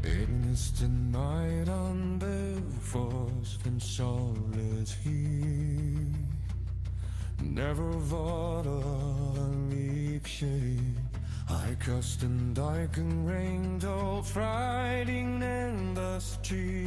Egen ist den Neid an Belfast and Charlotte he Never var det likskje. I kast en dijken ringt al Friday endast tree.